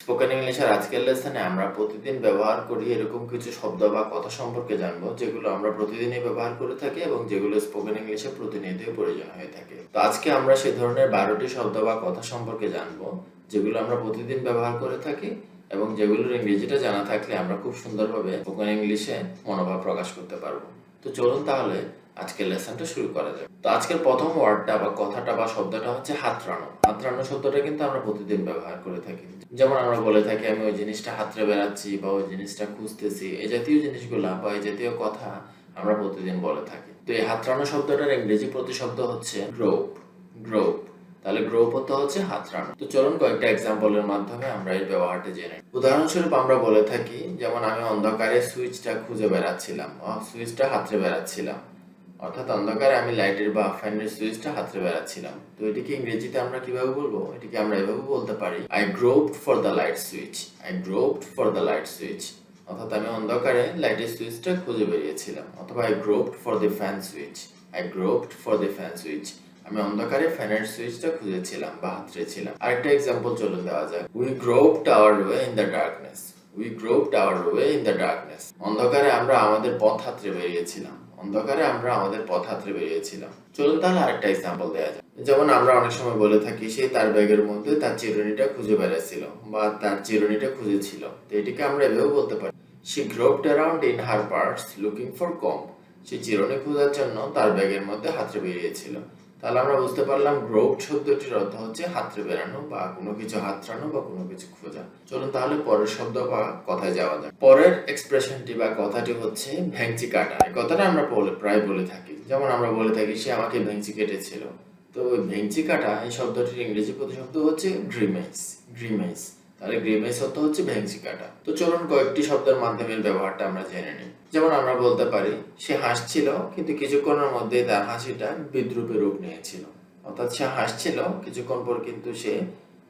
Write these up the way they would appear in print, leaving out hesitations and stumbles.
Spoken ইংলিশের আজকের লেসনে আমরা প্রতিদিন ব্যবহার করি এরকম কিছু শব্দ বা কথা সম্পর্কে জানবো যেগুলো আমরা প্রতিদিনই ব্যবহার করে থাকি এবং যেগুলো স্পোকেন ইংলিশে প্রতিনিয়তই প্রয়োজন হয়ে থাকে। তো আজকে আমরা সেই ধরনের 12টি শব্দ বা কথা সম্পর্কে জানবো যেগুলো আমরা প্রতিদিন ব্যবহার করে থাকি এবং যেগুলোর ইংরেজিটা জানা থাকলে আমরা খুব সুন্দরভাবে স্পোকেন ইংলিশে মনোভাব প্রকাশ করতে পারবো। তো চলুন তাহলে আজকের লেসনটা শুরু করা যাক। তো আজকের প্রথম ওয়ার্ডটা বা কথাটা বা শব্দটা হচ্ছে হাতড়ানো। হাতড়ানো শব্দটা কিন্তু আমরা প্রতিদিন ব্যবহার করে থাকি। যেমন আমরা বলে থাকি আমি ওই জিনিসটা হাতড়ে বেড়াচ্ছি বা ওই জিনিসটা খুঁজতেছি, এই জাতীয় জিনিসগুলা বা এই জাতীয় কথা আমরা প্রতিদিন বলে থাকি। তো এই হাতড়ানো শব্দটার ইংরেজি প্রতিশব্দ হচ্ছে গ্রোপ। গ্রোপ তাহলে গ্রোপ হতে হচ্ছে হাতড়ানো। তো চলুন কয়েকটা এক্সাম্পলের মাধ্যমে আমরা এই ব্যবহারটা জেনে। উদাহরণস্বরূপ আমরা বলে থাকি যেমন আমি অন্ধকারে সুইচটা খুঁজে বেড়াচ্ছিলাম, সুইচটা হাতড়ে বেড়াচ্ছিলাম। অর্থাৎ অন্ধকারে আমি লাইটের বা ফ্যানের সুইচটা হাতড়ে বেড়াচ্ছিলাম। তো এটিকে ইংরেজিতে আমরা কিভাবে বলবো? এটিকে আমরা এভাবে বলতে পারি I groped for the light switch. I groped for the light switch. অর্থাৎ আমি অন্ধকারে লাইটের সুইচটা খুঁজে বেরিয়েছিলাম। অথবা I groped for the fan switch. I groped for the fan switch. আমি অন্ধকারে ফ্যানের সুইচটা খুঁজেছিলাম বা হাতড়েছিলাম। আরেকটা এক্সাম্পল চলুন দেওয়া যাক। We groped our way in the darkness. We groped our way in the darkness. অন্ধকারে আমরা আমাদের পথ হাতড়ে বেরিয়েছিলাম। অন্ধকারে আমরা আমাদের পথ হাতড়ে বেরিয়েছিলাম। চলুন তাহলে আরেকটা এক্সাম্পল দেওয়া যায়। যেমন আমরা অনেক সময় বলে থাকি সে তার ব্যাগের মধ্যে তার চিরুনিটা খুঁজে বেড়াচ্ছিল বা তার চিরুনিটা খুঁজেছিল। তো এটিকে আমরা এভাবে বলতে পারি she groped around in her purse looking for comb. সে চিরুনি খোঁজার জন্য তার ব্যাগের মধ্যে হাতড়ে বেরিয়েছিল। তাহলে আমরা বুঝতে পারলাম গ্রোপড শব্দটির অর্থ হচ্ছে হাতড়ে বেড়ানো বা কোনো কিছু হাতড়ানো বা কোনো কিছু খোঁজা। চলুন তাহলে পরের শব্দ বা কথায় যাওয়া যাক। পরের এক্সপ্রেশনটি বা কথাটি হচ্ছে ভেঙচি কাটা। এই কথাটা আমরা প্রায় বলে থাকি। যেমন আমরা বলে থাকি সে আমাকে ভেঙচি কেটেছিল। তো ওই ভেঙচি কাটা এই শব্দটির ইংরেজি প্রতিশব্দ হচ্ছে গ্রিমেস। গ্রিমেস তাহলে গ্রিমেস অর্থ হচ্ছে ভেঙচি কাটা। তো চলুন কয়েকটি শব্দের মাধ্যমে ব্যবহারটা আমরা জেনে নিই। যেমন আমরা বলতে পারি সে হাসছিল কিন্তু কিছুক্ষণের মধ্যে তার হাসিটা বিদ্রূপে রূপ নিয়েছিল। অর্থাৎ সে হাসছিল কিছুক্ষণ পর কিন্তু সে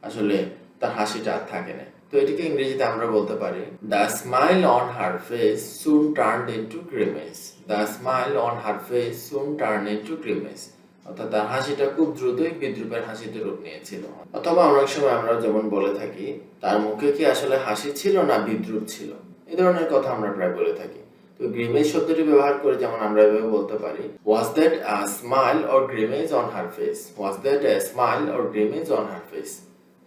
আসলে তার হাসিটা আর থাকে না। তো এটিকে ইংরেজিতে আমরা বলতে পারি the smile on her face soon turned into grimace. The smile on her face soon turned into grimace. অর্থাৎ তার হাসিটা খুব দ্রুতই বিদ্রূপের হাসিতে রূপ নিয়েছিল। অথবা অনেক সময় আমরা যেমন বলে থাকি তার মুখে কি আসলে হাসি ছিল না বিদ্রূপ ছিল, এই ধরনের কথা আমরা প্রায় বলে থাকি। তো গ্রিমেজ শব্দটি ব্যবহার করে যেমন আমরা এভাবে বলতে পারি was that a smile or grimace on her face. Was that a smile or grimace on her face.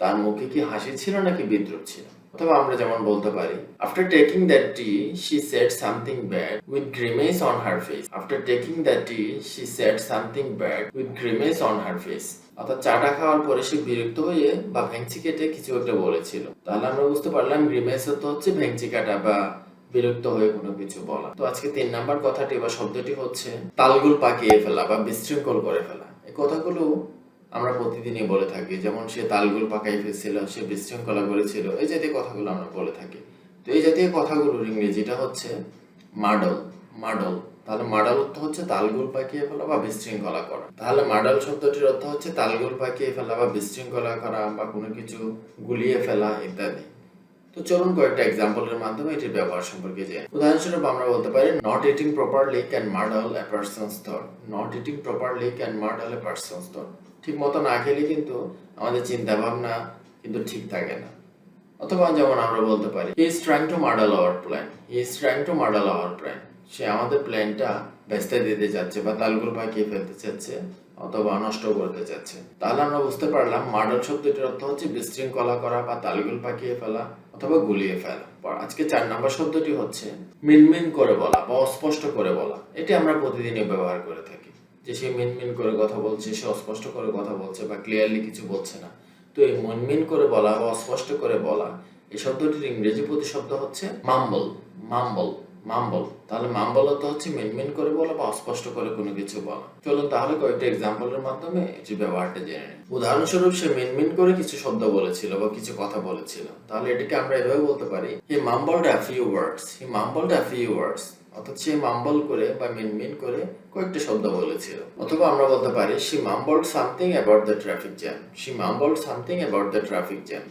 তার মুখে কি হাসি ছিল নাকি বিদ্রূপ ছিল। অথবা আমরা যেমন বলতে পারি after taking that tea she said something bad with grimace on her face. After taking that tea she said something bad with grimace on her face. অর্থাৎ চাটা খাওয়ার পরে সে বিরক্ত হয়ে বা ভেঙচি কেটে কিছু একটা বলেছিল। তাহলে আমরা বুঝতে পারলাম গ্রিমেজ তো হচ্ছে ভেঙচি কাটা বা বিরক্ত হয়ে কোনো কিছু বলা। তো আজকে 3 নাম্বার কথাটি বা শব্দটি হচ্ছে তালগোল পাকিয়ে ফেলা বা বিশৃঙ্খল করে ফেলা। এই কথাগুলো আমরা প্রতিদিনই বলে থাকি। যেমন সে তালগোল পাকাই ফেলছিল, সে বিশৃঙ্খলা করেছিল, এই জাতীয় কথাগুলো আমরা বলে থাকি। তো এই জাতীয় কথাগুলোর ইংরেজিটা হচ্ছে মাডল। মাডল তাহলে মাডল অর্থ হচ্ছে তালগোল পাকিয়ে ফেলা বা বিশৃঙ্খলা করা। তাহলে মাডল শব্দটির অর্থ হচ্ছে তালগোল পাকিয়ে ফেলা বা বিশৃঙ্খলা করা বা কোনো কিছু গুলিয়ে ফেলা ইত্যাদি। তো চলুন কয়েকটা এক্সাম্পলের মাধ্যমে এটির ব্যবহার সম্পর্কে জেনে। উদাহরণস্বরূপ আমরা বলতে পারি not eating properly can muddle a person's thought. Not eating properly can muddle a person's thought. ঠিক মতো না খেলে কিন্তু আমাদের চিন্তা ভাবনা কিন্তু ঠিক থাকে না। অথবা যেমন আমরা বলতে পারি he is trying to muddle our plan. He is trying to muddle our plan. সে আমাদের প্ল্যানটা ভেস্তে দিতে চাচ্ছে বা তালগোল পাকিয়ে ফেলতে চাচ্ছে অথবা নষ্ট করতে চাচ্ছে। তাহলে আমরা বুঝতে পারলাম মার্ডল শব্দটির অর্থ হচ্ছে বিশৃঙ্খলা করা বা তালগোল পাকিয়ে ফেলা অথবা গুলিয়ে ফেলা। আজকে 4 নাম্বার শব্দটি হচ্ছে মিনমিন করে বলা বা অস্পষ্ট করে বলা। এটি আমরা প্রতিদিনই ব্যবহার করে থাকি যে সে মিনমিন করে কথা বলছে, সে অস্পষ্ট করে কথা বলছে বা ক্লিয়ারলি কিছু বলছে না। তো এই মিনমিন করে বলা বা অস্পষ্ট করে বলা এই শব্দটির ইংরেজি প্রতিশব্দ হচ্ছে মাম্বল। মাম্বল মাম্বল তাহলে মাম্বল অর্থ হচ্ছে মিনমিন করে বলা বা অস্পষ্ট করে কোনো কিছু বলা। চলুন তাহলে কয়েকটা এক্সাম্পলের মাধ্যমে এটি ব্যবহারটা জেনে নিই। উদাহরণস্বরূপ সে মিনমিন করে কিছু শব্দ বলেছিল বা কিছু কথা বলেছিল। তাহলে এটিকে আমরা এভাবে বলতে পারি হি মাম্বলড a few words. He মাম্বলড a few words. অর্থাৎ সে মাম্বল করে বা মিনমিন করে কয়েকটা শব্দ বলেছিল। অথবা আমরা বলতে পারি she mumbled something about the traffic jam. She mumbled something about the traffic jam.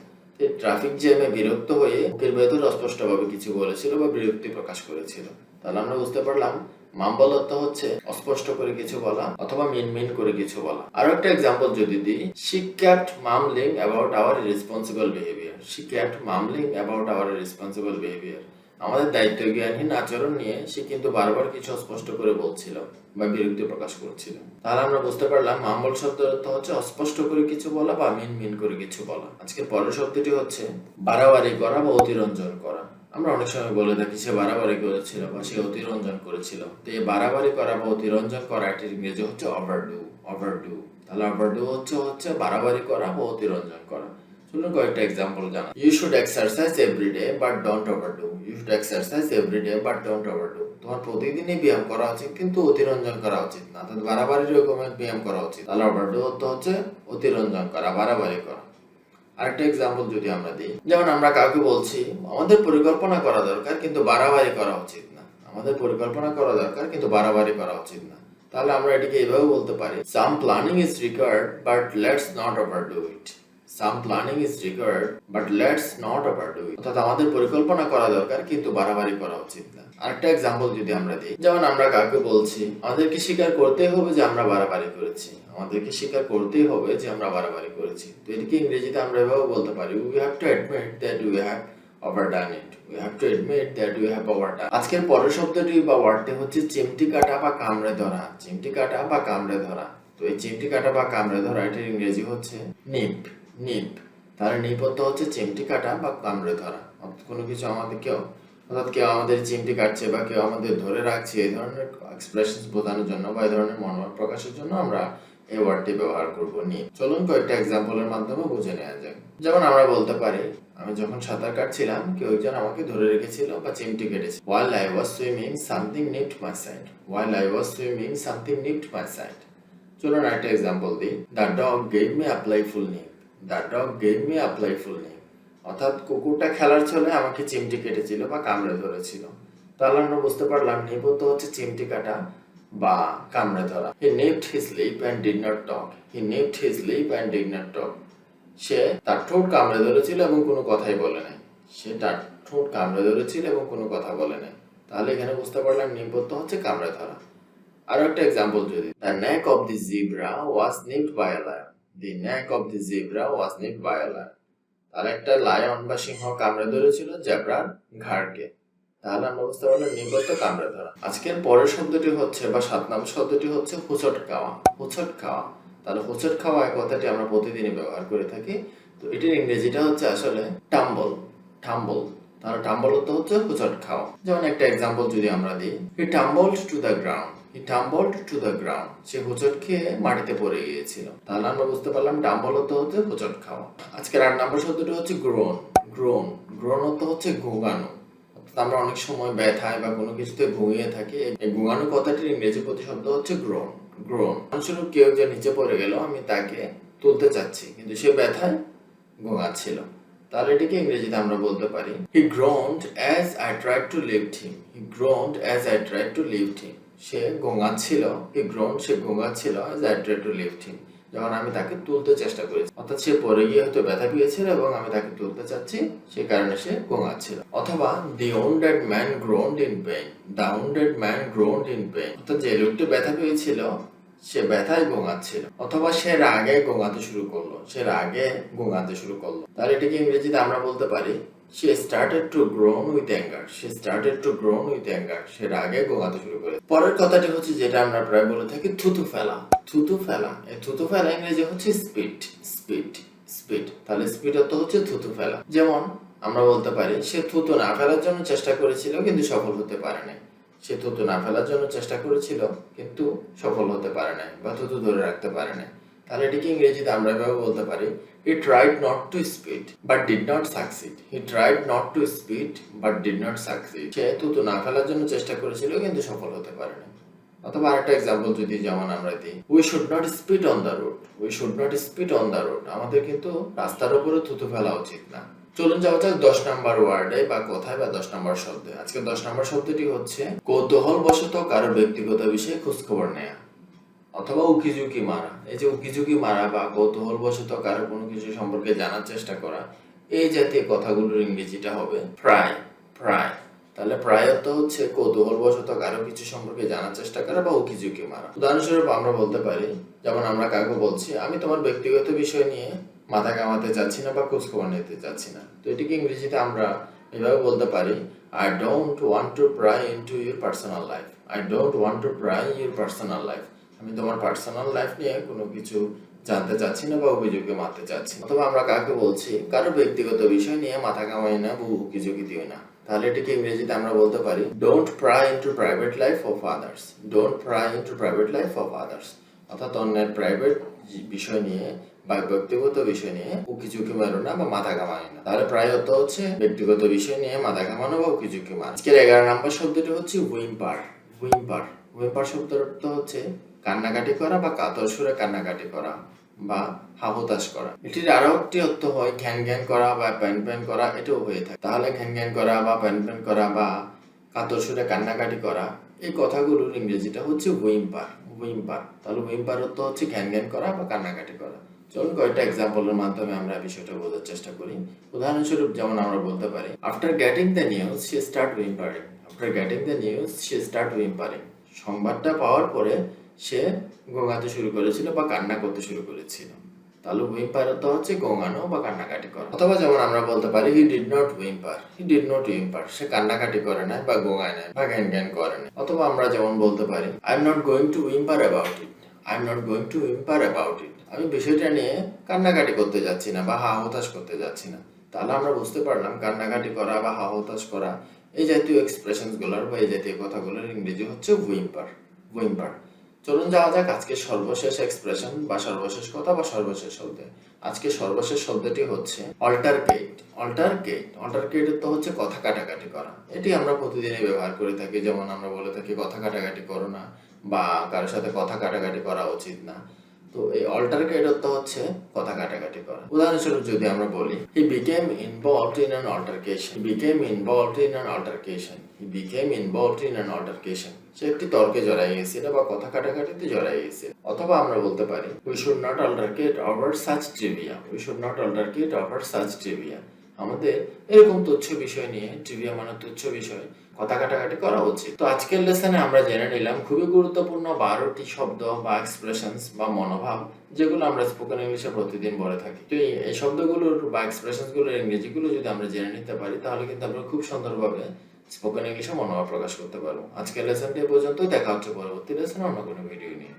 Traffic জ্যামে বিরক্ত হয়ে মুখের ভেতর অস্পষ্টভাবে কিছু বলেছিল বা বিরক্তি প্রকাশ করেছিল। তাহলে আমরা বুঝতে পারলাম মাম্বল অর্থ হচ্ছে অস্পষ্ট করে কিছু বলা অথবা মিনমিন করে কিছু বলা। আরো একটা এক্সাম্পল যদি দিই she kept mumbling about our irresponsible behaviour. She kept mumbling about our irresponsible behavior. আমাদের দায়িত্বজ্ঞানহীন আচরণ নিয়ে সে কিন্তু বারবার কিছু অস্পষ্ট করে বলছিল বা বিরক্তি প্রকাশ করছিল। তাহলে আমরা বুঝতে পারলাম মাম্বল শব্দের অর্থ হচ্ছে অস্পষ্ট করে কিছু বলা বা মিন করে কিছু বলা। আজকের পরের শব্দটি হচ্ছে বাড়াবাড়ি করা বা অতিরঞ্জন করা। আমরা অনেক সময় বলে থাকি সে বাড়াবাড়ি করেছিল বা সে অতিরঞ্জন করেছিল। তো এই বাড়াবাড়ি করা বা অতিরঞ্জন করা এটির ইংরেজি হচ্ছে ওভারডু। তাহলে ওভারডু হচ্ছে বাড়াবাড়ি করা বা অতিরঞ্জন করা। চলুন কয়েকটা এক্সাম্পল জানা। You should exercise every day but don't overdo. You should exercise every day but don't overdo. তোমার প্রতিদিনই ব্যায়াম করা উচিত কিন্তু অতিরঞ্জন করা উচিত না। অর্থাৎ বাড়াবাড়ি রকমের ব্যায়াম করা উচিত। তাহলে ওভারডু হচ্ছে অতিরঞ্জন করা, বাড়াবাড়ি করা। আরেকটা এক্সাম্পল যদি আমরা দিই, যেমন আমরা কাউকে বলছি আমাদের পরিকল্পনা করা দরকার কিন্তু বাড়াবাড়ি করা উচিত না। আমাদের পরিকল্পনা করা দরকার কিন্তু বাড়াবাড়ি করা উচিত না। তাহলে আমরা এটাকে এইভাবে বলতে পারি, some planning is required but let's not overdo it. Some planning is required but let's not overdo it. অর্থাৎ আমাদের পরিকল্পনা করা দরকার কিন্তু বাড়াবাড়ি করা উচিত না। আরেকটা এক্সাম্পল যদি আমরা দিই, যেমন আমরা কাউকে বলছি আমাদেরকে স্বীকার করতেই হবে যে আমরা বাড়াবাড়ি করেছি। আমাদেরকে স্বীকার করতেই হবে যে আমরা বাড়াবাড়ি করেছি। তো এটাকে ইংরেজিতে আমরা এভাবে বলতে পারি, we have to admit that we have overdone it. We have to admit that we have overdone. আজকের পরের শব্দটি বা ওয়ার্ডটি হচ্ছে চিমটি কাটা বা কামড়ে ধরা। চিমটি কাটা বা কামড়ে ধরা। তো এই চিমটি কাটা বা কামড়ে ধরা এটার ইংরেজি হচ্ছে নিপ। তাহলে নিপ হচ্ছে চিমটি কাটা বা কামড়ে ধরা। কোনো কিছু অর্থাৎ কেউ আমাদের চিমটি কাটছে বা কেউ আমাদের ধরে রাখছে, এই ধরনের এক্সপ্রেশনস বোঝানোর জন্য বা এই ধরনের মনোভাব প্রকাশের জন্য আমরা এই ওয়ার্ডটি ব্যবহার করব নিপ। চলুন কয়েকটা এক্সাম্পলের মাধ্যমে বুঝে নেওয়া যাক। যেমন আমরা বলতে পারি, আমি যখন সাঁতার কাটছিলাম কেউ একজন আমাকে ধরে রেখেছিল বা চিমটি কেটেছে। While I was swimming something nipped my side. While I was swimming something nipped my side. চলুন একটা এক্সাম্পল দিই, The dog gave me a playful nip. The dog gave me a playful nip. অর্থাৎ কুকুরটা খেলার ছলে আমাকে চিমটি কেটেছিল বা কামড়ে ধরেছিল। তাহলে আমরা বুঝতে পারলাম নিপ হচ্ছে চিমটি কাটা বা কামড়ে ধরা। He nipped his lip and did not talk. He nipped his lip and did not talk. সে তার ঠোঁট কামড়ে ধরেছিল এবং কোনো কথাই বলে নাই। সে তার ঠোঁট কামড়ে ধরেছিল এবং কোনো কথা বলে নাই। তাহলে এখানে বুঝতে পারলাম নিপ হচ্ছে কামড়ে ধরা। আরো একটা এক্সাম্পল যদি, The neck of the zebra was nipped by a lion. The neck of the zebra was nipped by a lion. তাহলে একটা লায়ন বা সিংহ কামড়ে ধরেছিল জেব্রার ঘাড়কে। তাহলে আমরা বুঝতে পারলাম নিপ কামড়ে ধরা। আজকের পরের শব্দটি হচ্ছে বা 7 নম্বর শব্দটি হচ্ছে হোঁচট খাওয়া। তাহলে হোঁচট খাওয়া এই কথাটি আমরা প্রতিদিনই ব্যবহার করে থাকি। তো এটির ইংরেজিটা হচ্ছে আসলে টাম্বল। তাহলে টাম্বল হচ্ছে হোঁচট খাওয়া। যেমন একটা এক্সাম্পল যদি আমরা দিই, He tumbled to the ground. He tumbled to the ground. সে হোঁচট খেয়ে মাটিতে পড়ে গিয়েছিল। তাহলে আমরা বুঝতে পারলাম টাম্বল হচ্ছে হোঁচট খাওয়া। আজকের 8 নম্বর শব্দটি হচ্ছে গ্রোন হচ্ছে ঘুমানো। আমরা অনেক সময় ব্যথায় বা কোনো কিছুতে ঘুমিয়ে থাকি। এই ঘুমানো কথাটির ইংরেজি প্রতিশব্দ হচ্ছে গ্রোন। উদাহরণস্বরূপ কেউ যে নিচে পড়ে গেল, আমি তাকে তুলতে চাচ্ছি কিন্তু সে ব্যথায় ঘুমাচ্ছিল। তাহলে এটাকে ইংরেজিতে আমরা বলতে পারি, He groaned as I tried to lift him. He groaned as I tried to lift him. সে ঘুমাচ্ছিল as I tried to lift him. যখন আমি তাকে তুলতে চেষ্টা করেছি। অর্থাৎ সে পড়ে গিয়ে হয়তো ব্যথা পেয়েছিল এবং আমি তাকে তুলতে চাচ্ছি, সে কারণে সে ঘুমাচ্ছিল। অথবা The wounded man groaned in pain. The wounded man groaned in pain. অর্থাৎ যে লোকটি ব্যথা পেয়েছিল সে ব্যথায় ঘুমাচ্ছিল। অথবা সে রাগে ঘুমাতে শুরু করলো। তাহলে এটাকে ইংরেজিতে আমরা বলতে পারি, She started to groan with anger. সে রাগে ঘুমাতে শুরু করে। পরের কথাটি হচ্ছে যেটা আমরা প্রায় বলে থাকি থুতু ফেলা। এই থুতু ফেলা ইংরেজি হচ্ছে স্পিড। তাহলে স্পিড হচ্ছে থুতু ফেলা। যেমন আমরা বলতে পারি, সে থুতু না ফেলার জন্য চেষ্টা করেছিল কিন্তু সফল হতে পারে নাই। বা থুতু ধরে রাখতে পারে নাই। তাহলে এটিকে ইংরেজিতে আমরা এভাবে বলতে পারি, He tried not to speed but did not succeed. সে থুতু না ফেলার জন্য চেষ্টা করেছিল কিন্তু সফল হতে পারে নাই। অথবা আরেকটা এক্সাম্পল যদি যেমন আমরা দিই, We should not spit on the road. আমাদের কিন্তু রাস্তার উপরে থুতু ফেলা উচিত না। চলুন যাওয়া যাক 10 নম্বর ওয়ার্ডে বা কথায় বা 10 নম্বর শব্দে। আজকে 10 নম্বর শব্দটি হচ্ছে কৌতূহলবশত কারো ব্যক্তিগত বিষয়ে খোঁজখবর নেয়া অথবা উকিঝুঁকি মারা। এই যে উকিঝুঁকি মারা বা কৌতূহলবশত কারো কোনো কিছু সম্পর্কে জানার চেষ্টা করা, এই জাতীয় কথাগুলোর ইংরেজিটা হবে প্রায়। তাহলে প্রায় হচ্ছে কৌতূহলবশত কারো কিছু সম্পর্কে জানার চেষ্টা করা বা উকিঝুঁকি মারা। উদাহরণস্বরূপ আমরা বলতে পারি, যেমন আমরা কাউকে বলছি আমি তোমার ব্যক্তিগত বিষয় নিয়ে মাথা ঘামাতে চাচ্ছি না বা খোঁজ খবর নিতে চাচ্ছি না। তো এটিকে ইংরেজিতে আমরা এভাবে বলতে পারি, I don't want to pry into your personal life. I don't want to pry your personal life. আমি তোমার পার্সোনাল লাইফ নিয়ে কোনো কিছু জানতে চাচ্ছি না বা অভিযোগে মারতে চাচ্ছি না। অথবা আমরা কাকে বলছি, কারো ব্যক্তিগত বিষয় নিয়ে মাথা ঘামাই না, বহু অভিযোগী দিও না। তাহলে এটিকে ইংরেজিতে আমরা বলতে পারি, don't pry into private life of others. Don't pry into private life of others. অর্থাৎ অন্যের প্রাইভেট বিষয় নিয়ে বা ব্যক্তিগত বিষয় নিয়ে উকিঝুঁকি মারো না বা মাথা ঘামানো না। তাহলে প্রায় অর্থ হচ্ছে ব্যক্তিগত বিষয় নিয়ে মাথা ঘামানো বা উকিঝুঁকি মারা। আজকের 11 নম্বর শব্দটি হচ্ছে হুইম্পার। হুইম্পার হুইম্পার শব্দের অর্থ হচ্ছে কান্নাকাটি করা বা কাতর সুরে কান্নাকাটি করা বা হাহুতাশ করা। এটির আরো একটি অর্থ হয় ঘ্যান ঘ্যান করা বা প্যান প্যান করা, এটাও হয়ে থাকে। তাহলে ঘ্যান ঘ্যান করা বা প্যান প্যান করা বা কাতর সুরে কান্নাকাটি করা, এই কথাগুলোর ইংরেজিটা হচ্ছে হুইম্পার। হুইম্পার তাহলে হুইম্পার অর্থ হচ্ছে ঘ্যান ঘ্যান করা বা কান্নাকাটি করা। চলুন কয়েকটা এক্সাম্পলের মাধ্যমে আমরা বিষয়টা বোঝার চেষ্টা করি। উদাহরণস্বরূপ যেমন আমরা বলতে পারি, after getting the news she start whimpering. After getting the news she start whimpering. সংবাদটা পাওয়ার পরে সে গোঙাতে শুরু করেছিল বা কান্না করতে শুরু করেছিল। তাহলে হুইম্পার অর্থ হচ্ছে গোঙানো বা কান্নাকাটি করা। অথবা যেমন আমরা বলতে পারি, he did not whimper. He did not whimper. সে কান্নাকাটি করে না বা গোঙায় না বা ঘ্যান ঘ্যান করে না। অথবা আমরা যেমন বলতে পারি, I am not going to whimper about it. I am not going to whimper about it. আমি বিষয়টা নিয়ে কান্নাকাটি করতে যাচ্ছি না বা হা হতাশ করতে যাচ্ছি না। তাহলে আমরা বুঝতে পারলাম কান্নাকাটি করা বা হা হতাশ করা, এই জাতীয় এক্সপ্রেশনস গুলোর বা এই জাতীয় কথাগুলোর ইংরেজি হচ্ছে হুইম্পার। হুইম্পার। চলুন যাওয়া যাক আজকে সর্বশেষ এক্সপ্রেশন বা সর্বশেষ কথা বা সর্বশেষ শব্দ। আজকে সর্বশেষ শব্দটি হচ্ছে অল্টারকেট। অল্টারকেট অল্টারকেট তো হচ্ছে কথা কাটাকাটি করা। এটি আমরা প্রতিদিনই ব্যবহার করে থাকি। যেমন আমরা বলে থাকি কথা কাটাকাটি করো না বা কারোর সাথে কথা কাটাকাটি করা উচিত না। তো এই অল্টারকেট তো হচ্ছে কথা কাটাকাটি করা। উদাহরণস্বরূপ যদি আমরা বলি, he became involved in an altercation. He became involved in an altercation. He became involved in an altercation. সে একটি তর্কে জড়াই গিয়েছিল বা কথা কাটাকাটিতে জড়াই গিয়েছিল। অথবা আমরা বলতে পারি, we should not altercate over such trivia. We should not altercate over such trivia. আমাদের এরকম তুচ্ছ বিষয় নিয়ে, ট্রিভিয়া মানে তুচ্ছ বিষয়, কথা কাটাকাটি করা উচিত। তো আজকের লেসনে আমরা জেনে নিলাম খুবই গুরুত্বপূর্ণ 12টি শব্দ বা এক্সপ্রেশনস বা মনোভাব, যেগুলো আমরা স্পোকেন ইংলিশে প্রতিদিন বলে থাকি। তো এই শব্দগুলোর বা এক্সপ্রেশনস গুলোর ইংরেজিগুলো যদি আমরা জেনে নিতে পারি, তাহলে কিন্তু আমরা খুব সুন্দরভাবে স্পোকেন ইংলিশে মনোভাব প্রকাশ করতে পারবো। আজকের লেসনটি পর্যন্ত, দেখা হচ্ছে পরবর্তী লেসনে অন্য কোনো ভিডিও নিয়ে।